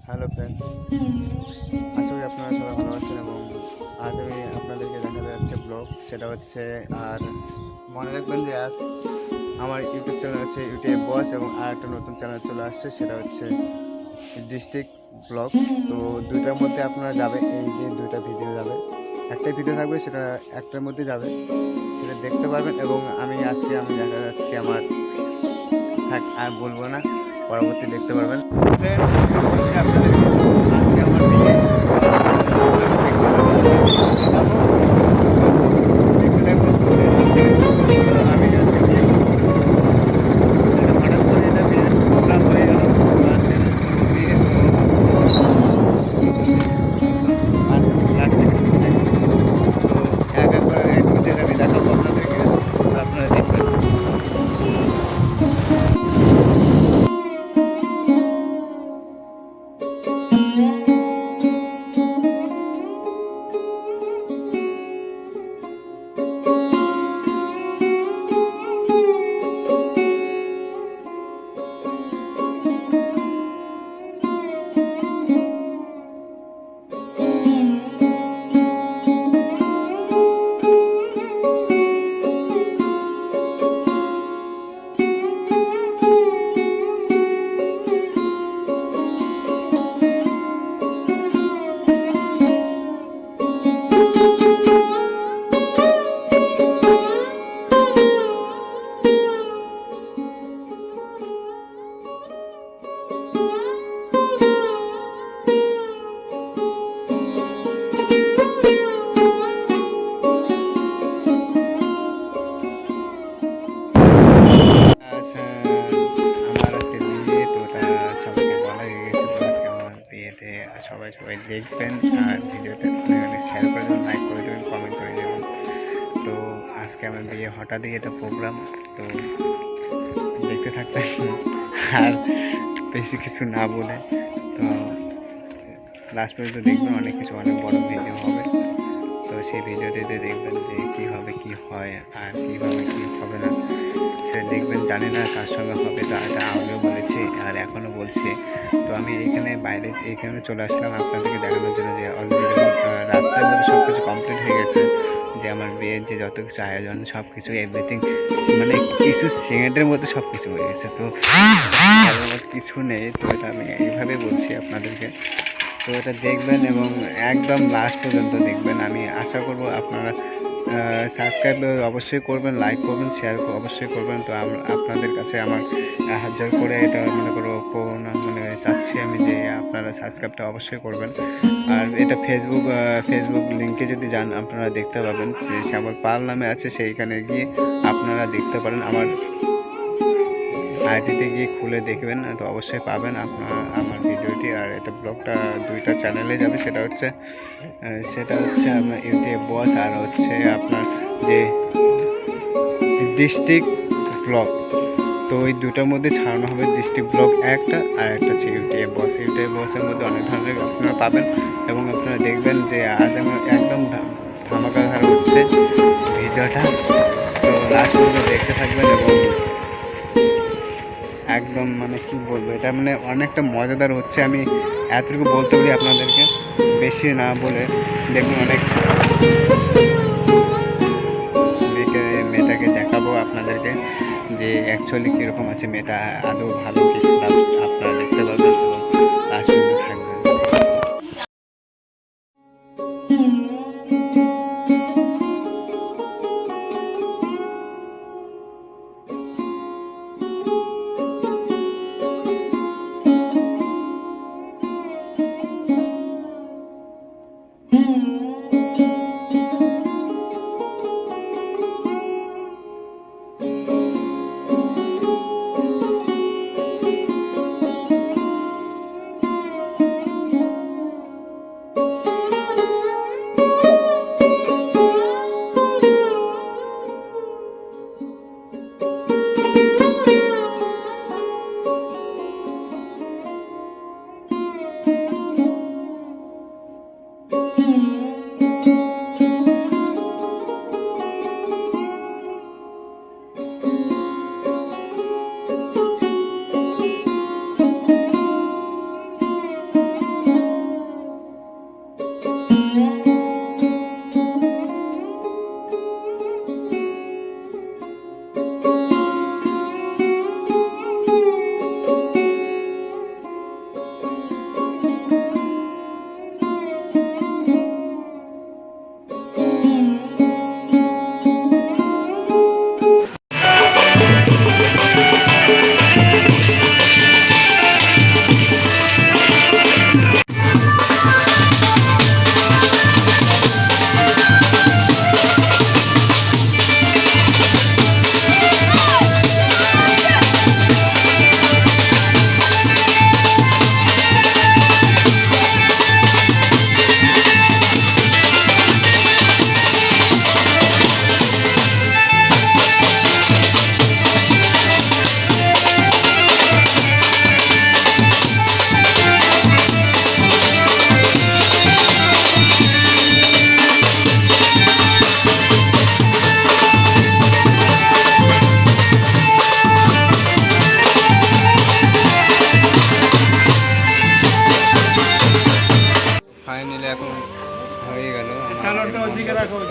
Hello friend, আশা করি আপনারা সবাই ভালো আছেন। এবং আজ আমি আপনাদেরকে দেখাতে যাচ্ছে ব্লগ, সেটা হচ্ছে, আর মনে রাখবেন যে আজ আমার ইউটিউব চ্যানেল হচ্ছে ইউটিউব বস, এবং আর একটা নতুন চ্যানেল চলে আসছে, সেটা হচ্ছে ডিস্ট্রিক্ট ব্লগ। তো দুইটার মধ্যে আপনারা যাবে, এই যে দুইটা ভিডিও যাবে, একটাই ভিডিও থাকবে, সেটা একটার মধ্যে যাবে, সেটা দেখতে পারবেন। এবং আজকে আমি দেখা যাচ্ছি আমার, থাক আর বলবো না, পরবর্তী দেখতে পারবেন। ফ্রেন্ড, বলছি আপনাদেরকে আজকে আমার বিয়ে, দেখতে থাকবো। আমি আজকে বিয়ে করবো, হঠাৎ করে এটা বিয়ের প্রোগ্রাম হয়ে গেল। আজকে বিয়ে আর রাত থেকে শুরু থেকে, তো এক একবার একটু আমি দেখাবো আপনাদেরকে, আপনারা দেখবেন। আচ্ছা, আমার আজকে বিয়ে, তো ওটা সবাইকে বলা হয়ে গেছে। তো আজকে আমার বিয়েতে সবাই সবাই দেখবেন, আর ভিডিওতে শেয়ার করে দেবেন, লাইক করে দেবেন, কমেন্ট করে দেবেন। তো আজকে আমার বিয়ে, হঠাৎই এটা প্রোগ্রাম, তো দেখতে থাকবেন। আর বেশি কিছু না বলে, তো লাস্ট পর্যন্ত দেখবেন, অনেক কিছু, অনেক বড় ভিডিও হবে। তো সেই ভিডিওটিতে দেখবেন যে কী হবে, কী হয়, আর কীভাবে কী হবে না, সেটা দেখবেন। জানি না কার সঙ্গে হবে, তো এটা আগেও বলেছি আর এখনও বলছি। তো আমি এখানে চলে আসলাম আপনাদেরকে দেখানোর জন্য, যে অলরেডি রাত্রের মধ্যে সব কিছু কমপ্লিট হয়ে গেছে, যে আমার বিয়ের যে যত কিছু আয়োজন, সব কিছু এভরিথিং, মানে কিছু সেকেন্ডের মধ্যে সব কিছু হয়ে গেছে। তো আমার কিছু নেই, তো এটা আমি এইভাবে বলছি আপনাদেরকে। তো এটা দেখবেন এবং একদম লাস্ট পর্যন্ত দেখবেন। আমি আশা করব আপনারা সাবস্ক্রাইব অবশ্যই করবেন, লাইক করবেন, শেয়ার অবশ্যই করবেন। তো আপনাদের কাছে আমার হাত জোর করে এটা মনে করো মানে চাচ্ছি আমি, যে আপনারা সাবস্ক্রাইবটা অবশ্যই করবেন। আর এটা ফেসবুক লিঙ্কে যদি যান, আপনারা দেখতে পাবেন যে শ্যামল পাল নামে আছে, সেইখানে গিয়ে আপনারা দেখতে পারেন। আমার আইডিতে গিয়ে খুলে দেখবেন, তো অবশ্যই পাবেন আপনার আমার ভিডিওটি। আর এটা ব্লগটা দুইটা চ্যানেলে যাবে, সেটা হচ্ছে আপনার ইউটিউব বস, আর হচ্ছে আপনার যে ডিস্ট্রিক্ট ব্লগ। তো ওই দুটার মধ্যে ছাড়ানো হবে, ডিস্ট্রিক্ট ব্লগ একটা, আর একটা হচ্ছে ইউটিউব বস। ইউটিউব বসের মধ্যে অনেক ধরনের আপনারা পাবেন, এবং আপনারা দেখবেন যে আজ আমার একদম ধামাকাধার হচ্ছে ভিডিওটা। তো লাস্ট পর্যন্ত দেখতে থাকবেন, এবং একদম মানে কী বলবো, এটা মানে অনেকটা মজাদার হচ্ছে। আমি এতটুকু বলতে পারি আপনাদেরকে, বেশি না বলে। দেখুন, অনেক মেয়েটাকে দেখাবো আপনাদেরকে, যে অ্যাকচুয়ালি কীরকম আছে মেয়েটা, আদৌ ভালো কি খারাপ, আপনারা দেখতে পাবেন এবং লাস্ট পর্যন্ত থাকবেন।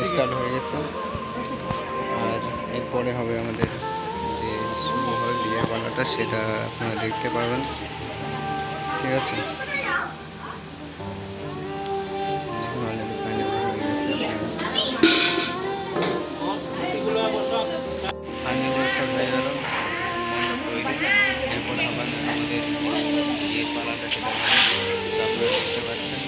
স্টার্ট হয়ে গেছে। আর এরপরে হবে আমাদের যে শুরু হবে বিয়ের পালাটা, সেটা আপনারা দেখতে পারবেন। ঠিক আছে, ফাইনালি সব হয়ে গেল মণ্ডপ তৈরি। এরপর আবার আমাদের বিয়ের পালাটা সেটা আপনারা দেখতে পাচ্ছেন।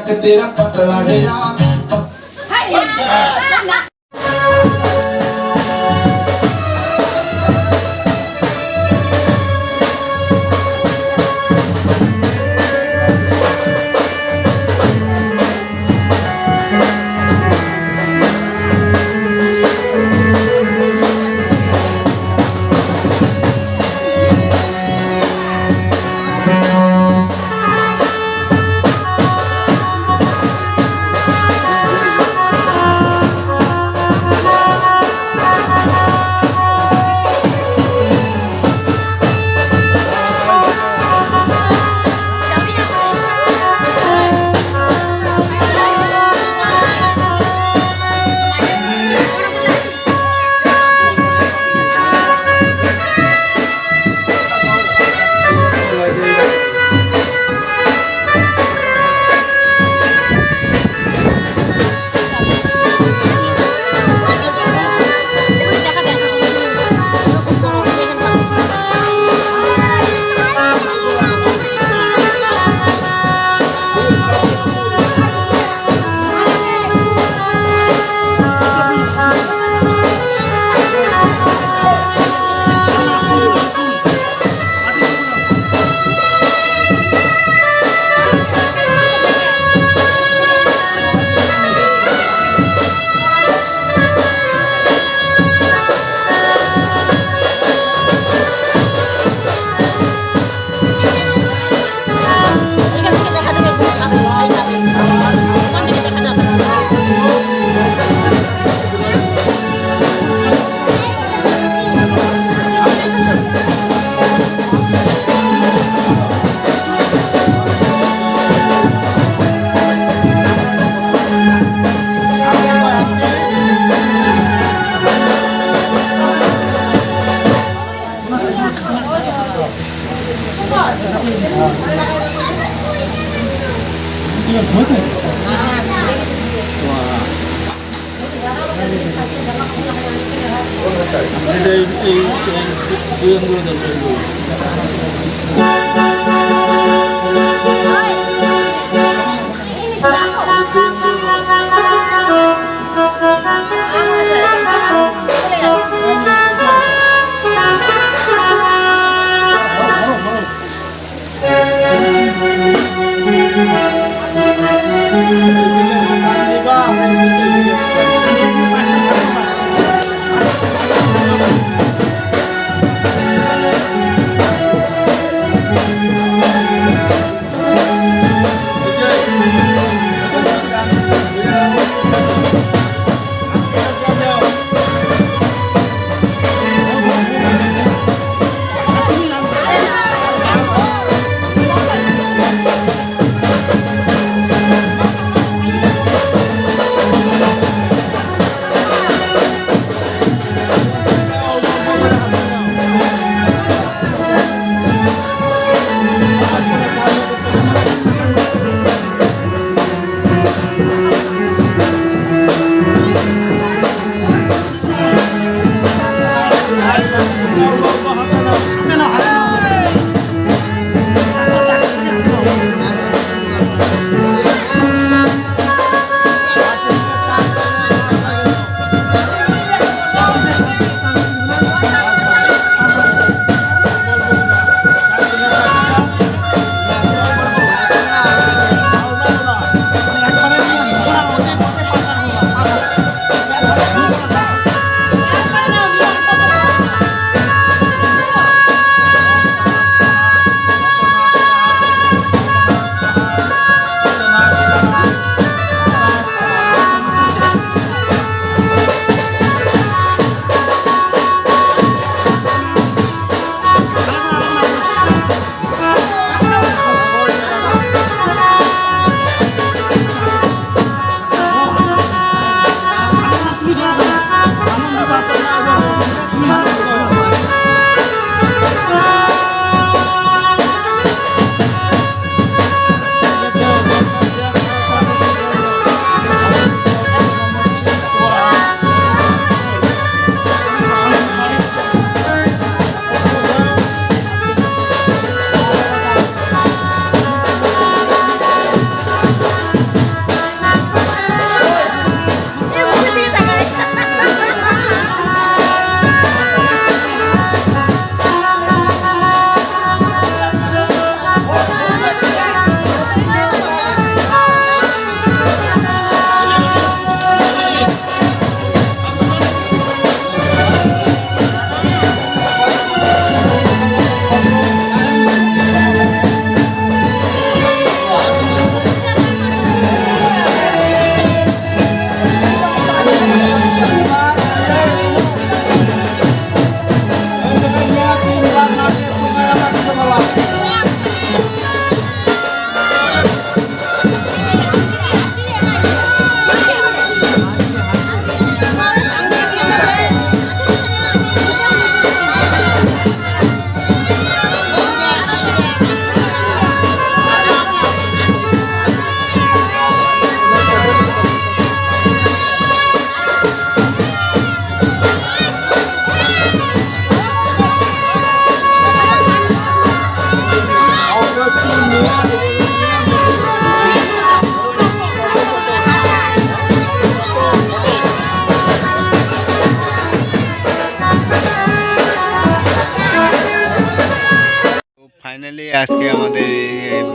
नक तेरा पतला गया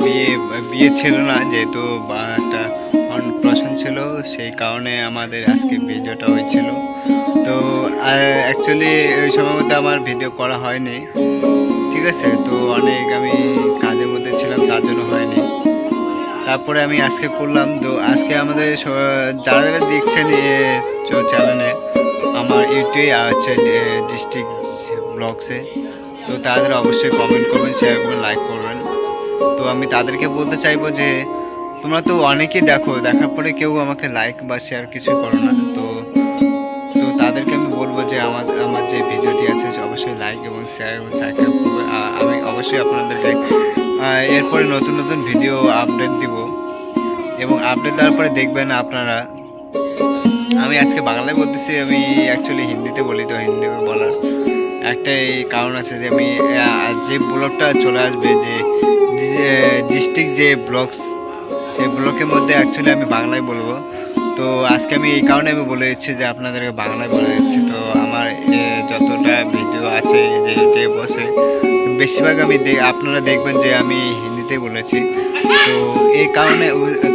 বিয়ে বিয়ে ছিল না, যেহেতু একটা অন্নপ্রাশন ছিল, সেই কারণে আমাদের আজকে ভিডিওটা হয়েছিল। তো অ্যাকচুয়ালি ওই সময় মধ্যে আমার ভিডিও করা হয়নি, ঠিক আছে। তো অনেক আমি কাজের মধ্যে ছিলাম, তার জন্য হয়নি। তারপরে আমি আজকে করলাম। তো আজকে আমাদের যারা যারা দেখছেন চ্যানেলে আমার ইউটিউবে আছে ডিস্ট্রিক্ট ব্লগসে, তো তাদের অবশ্যই কমেন্ট করবেন, শেয়ার করবেন, লাইক করবেন। তো আমি তাদেরকে বলতে চাইবো যে তোমরা তো অনেকেই দেখো, দেখার পরে কেউ আমাকে লাইক বা শেয়ার কিছু করো না। তো তো তাদেরকে আমি বলবো যে আমার আমার যে ভিডিওটি আছে অবশ্যই লাইক এবং শেয়ার এবং সাবস্ক্রাইব করবে। আমি অবশ্যই আপনাদেরকে এরপরে নতুন নতুন ভিডিও আপডেট দিব, এবং আপডেট দেওয়ার পরে দেখবেন আপনারা। আমি আজকে বাংলায় বলতেছি, আমি অ্যাকচুয়ালি হিন্দিতে বলি। তো হিন্দি বলার একটাই কারণ আছে যে আমি যে ব্লগটা চলে আসবে, যে ডিস্ট্রিক্ট যে ব্লগস, সেই ব্লগের মধ্যে অ্যাকচুয়ালি আমি বাংলায় বলবো। তো আজকে আমি এই কারণে আমি বলে দিচ্ছি যে আপনাদেরকে বাংলায় বলে দিচ্ছি। তো আমার যতটা ভিডিও আছে যে ইউটিউবে বসে, বেশিরভাগ আমি আপনারা দেখবেন যে আমি হিন্দিতে বলেছি। তো এই কারণে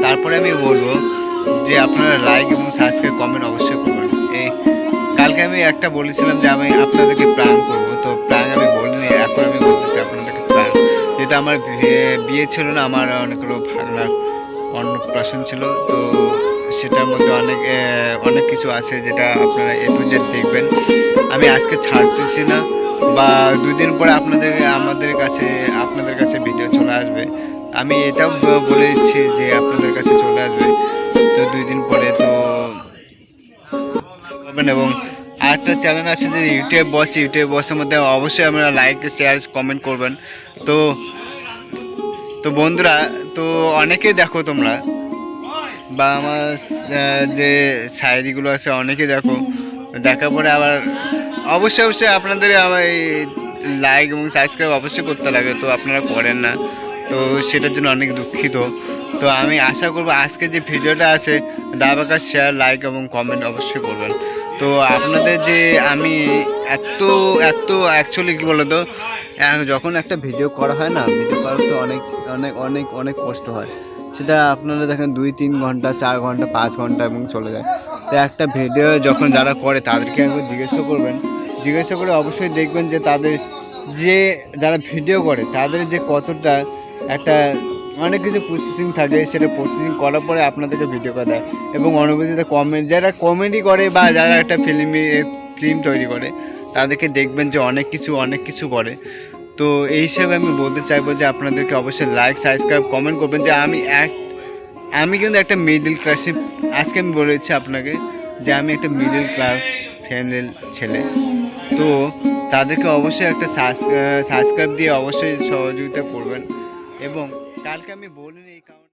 তারপরে আমি বলবো যে আপনারা লাইক এবং সাবস্ক্রাইব কমেন্ট অবশ্যই করবেন। এই কালকে আমি একটা বলেছিলাম যে আমি আপনাদেরকে প্রাণ করবো, তো প্রাণ আমি বলিনি, এখন আমি বলতেছি আপনাদেরকে প্রাণ। যেহেতু আমার বিয়ে ছিল না, আমার অনেকগুলো ভাগনার অন্নপ্রাশন ছিল। তো সেটার মধ্যে অনেক কিছু আছে যেটা আপনারা A to Z দেখবেন। আমি আজকে ছাড়তেছি না, বা 2 দিন পরে আপনাদের কাছে ভিডিও চলে আসবে। আমি এটাও বলে দিচ্ছি যে আপনাদের কাছে চলে আসবে তো 2 দিন পরে। তো করবেন। এবং আরেকটা চ্যানেল আছে যে ইউটিউব বসের মধ্যে অবশ্যই আপনারা লাইক শেয়ার কমেন্ট করবেন। তো তো বন্ধুরা, তো অনেকেই দেখো তোমরা, বা আমার যে শায়েরিগুলো আছে অনেকে দেখো, দেখার পরে আবার অবশ্যই আপনাদের আমার এই লাইক এবং সাবস্ক্রাইব অবশ্যই করতে লাগে, তো আপনারা করেন না। তো সেটার জন্য অনেক দুঃখিত। তো আমি আশা করবো আজকে যে ভিডিওটা আছে দাবাকার শেয়ার, লাইক এবং কমেন্ট অবশ্যই করবেন। তো আপনাদের যে আমি এত অ্যাকচুয়ালি কী বলো তো, যখন একটা ভিডিও করা হয় না, ভিডিও করার তো অনেক অনেক অনেক অনেক কষ্ট হয়। সেটা আপনারা দেখেন 2-3 ঘন্টা, 4 ঘন্টা, 5 ঘন্টা এবং চলে যায়। তো একটা ভিডিও যখন যারা করে তাদেরকে একবার জিজ্ঞাসা করে অবশ্যই দেখবেন যে যারা ভিডিও করে তাদের যে কতটা একটা অনেক কিছু প্রসেসিং থাকে, সেটা প্রসেসিং করার পরে আপনাদেরকে ভিডিও করে দেয়। এবং অনুভূতিতে যারা কমেডি করে বা যারা একটা ফিল্ম তৈরি করে, তাদেরকে দেখবেন যে অনেক কিছু করে। তো এই হিসেবে আমি বলতে চাইবো যে আপনাদেরকে অবশ্যই লাইক সাবস্ক্রাইব কমেন্ট করবেন। যে আমি কিন্তু একটা মিডল ক্লাসে, আজকে আমি বলেছি আপনাকে যে আমি একটা মিডল ক্লাস ফ্যামিলির ছেলে। তো তাদেরকে অবশ্যই একটা সাবস্ক্রাইব দিয়ে অবশ্যই সহযোগিতা করবেন। এবং কালকে আমি বলিনি এই কারণে